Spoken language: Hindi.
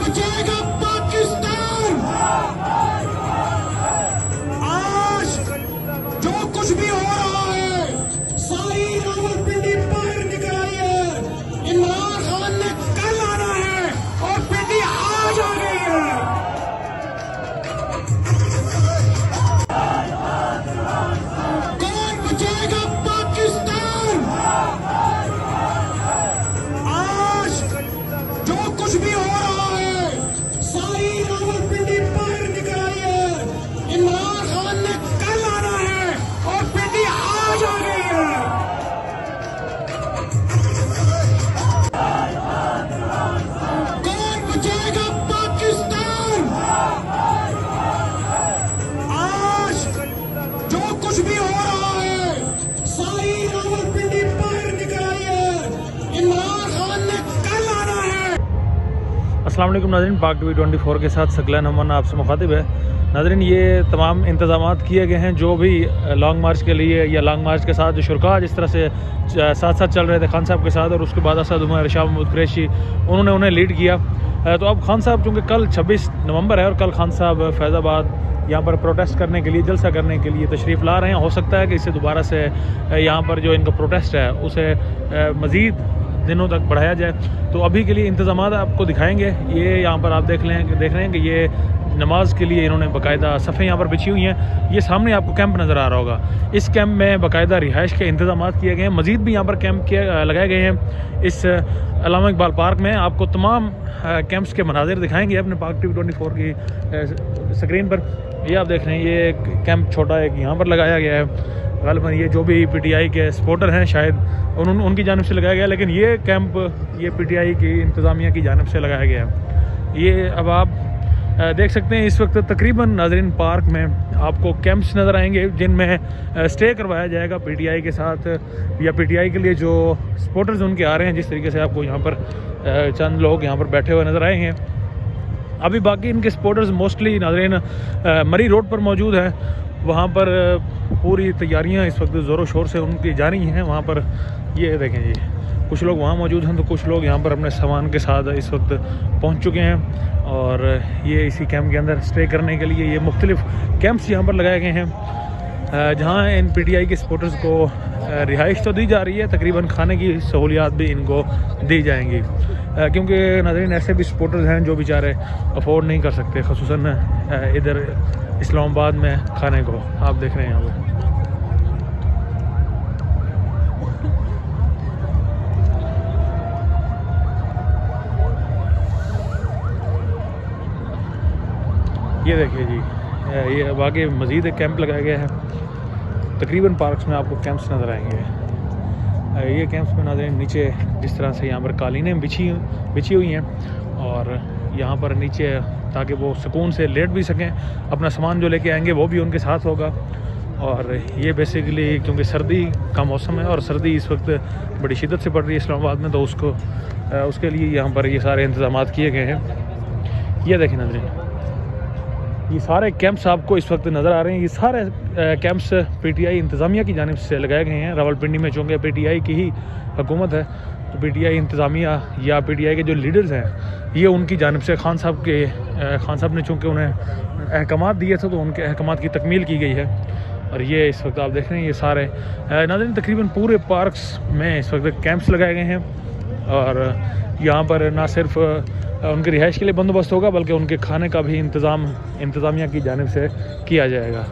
बचाएगा पाकिस्तान। आज जो कुछ भी हो रहा है, सारी रावलपिंडी बाहर निकल आई है। इमरान खान ने कल आना है और पिंडी आज आ गई है। कौन बचाएगा पाकिस्तान। आज जो कुछ भी हो रहा है, सारी रावलपिंडी बाहर निकल आई है। इमरान खान ने कल आना है और पिंडी आज आ गई है। कौन बचाएगा पाकिस्तान। आज जो कुछ भी हो रहा है, सारी रावलपिंडी बाहर निकल आई है। इमरान खान ने कल आना है। अस्सलाम वालेकुम नाज़रीन, पाक टीवी 24 के साथ सकला नमन आपसे मुखातिब है। नाज़रीन, ये तमाम इंतज़ामात किए गए हैं जो भी लॉन्ग मार्च के लिए या लॉन्ग मार्च के साथ जो शुरका जिस तरह से साथ साथ चल रहे थे खान साहब के साथ, और उसके बाद असद उमर, शाह महमूद कुरैशी, उन्होंने उन्हें लीड किया। तो अब खान साहब, चूँकि कल 26 नवंबर है और कल खान साहब फैज़ाबाद यहाँ पर प्रोटेस्ट करने के लिए, जलसा करने के लिए तशरीफ़ ला रहे हैं। हो सकता है कि इससे दोबारा से यहाँ पर जो इनका प्रोटेस्ट है उसे मज़ीद दिनों तक बढ़ाया जाए। तो अभी के लिए इंतज़ामात आपको दिखाएंगे। ये यहाँ पर आप देख रहे हैं कि ये नमाज के लिए इन्होंने बाकायदा सफ़े यहाँ पर बिछी हुई हैं। ये सामने आपको कैंप नज़र आ रहा होगा। इस कैंप में बाकायदा रिहाइश के इंतज़ामात किए गए हैं। मज़ीद भी यहाँ पर कैंप लगाए गए हैं। इस अल्लामा इकबाल पार्क में आपको तमाम कैंप्स के मनाज़िर दिखाएंगे अपने पाक टीवी 24 की स्क्रीन पर। ये आप देख रहे हैं, ये कैंप छोटा एक यहाँ पर लगाया गया है। ग़ालिबन ये जो भी पीटीआई के सपोर्टर हैं शायद उनकी जानिब से लगाया गया, लेकिन ये कैंप ये पीटीआई की इंतज़ामिया की जानिब से लगाया गया है। ये अब आप देख सकते हैं इस वक्त तकरीबन नाज़रीन पार्क में आपको कैंप्स नज़र आएंगे जिनमें स्टे करवाया जाएगा पीटीआई के साथ, या पीटीआई के लिए जो सपोर्टर्स उनके आ रहे हैं। जिस तरीके से आपको यहाँ पर चंद लोग यहाँ पर बैठे हुए नज़र आए हैं। अभी बाकी इनके सपोर्टर्स मोस्टली नाज़रीन मरी रोड पर मौजूद हैं। वहाँ पर पूरी तैयारियाँ इस वक्त ज़ोरों शोर से उनकी जारी हैं। वहाँ पर ये देखें जी, कुछ लोग वहाँ मौजूद हैं तो कुछ लोग यहाँ पर अपने सामान के साथ इस वक्त पहुँच चुके हैं। और ये इसी कैंप के अंदर स्टे करने के लिए ये मुख्तलिफ कैंप्स यहाँ पर लगाए गए हैं जहाँ इन पीटीआई के सपोर्टर्स को रिहाइश तो दी जा रही है, तकरीबन खाने की सहूलियात भी इनको दी जाएंगी। क्योंकि नाज़रीन ऐसे भी सपोर्टर्स हैं जो बेचारे अफोर्ड नहीं कर सकते, ख़ुसूसन इधर इस्लामाबाद में खाने को। आप देख रहे हैं यहाँ पर ये देखिए जी, ये अब आगे मज़ीद एक कैंप लगाया गया है। तकरीबन पार्क्स में आपको कैंप्स नज़र आएंगे। ये कैंप्स में नाज़रीन नीचे जिस तरह से यहाँ पर कालीनें बिछी हुई हैं और यहाँ पर नीचे ताकि वो सुकून से लेट भी सकें, अपना सामान जो लेके आएंगे वो भी उनके साथ होगा। और ये बेसिकली क्योंकि सर्दी का मौसम है और सर्दी इस वक्त बड़ी शिद्दत से पड़ रही है इस्लामाबाद में, तो उसके लिए यहाँ पर ये सारे इंतज़ामात किए गए हैं। ये देखें नाज़रीन, ये सारे कैंप्स आपको इस वक्त नज़र आ रहे हैं। ये सारे कैंप्स पीटीआई इंतज़ामिया की जानिब से लगाए गए हैं। रावलपिंडी में चूँकि पीटीआई की ही हुकूमत है तो पीटीआई इंतज़ामिया या पीटीआई के जो लीडर्स हैं ये उनकी जानिब से खान साहब ने चूँकि उन्हें अहकामात दिए थे तो उनके अहकामात की तकमील की गई है। और ये इस वक्त आप देख रहे हैं ये सारे नाज़रीन तकरीबन पूरे पार्क्स में इस वक्त कैंप्स लगाए गए हैं। और यहाँ पर ना सिर्फ उनके रिहाइश के लिए बंदोबस्त होगा बल्कि उनके खाने का भी इंतज़ामिया की जानिब से किया जाएगा।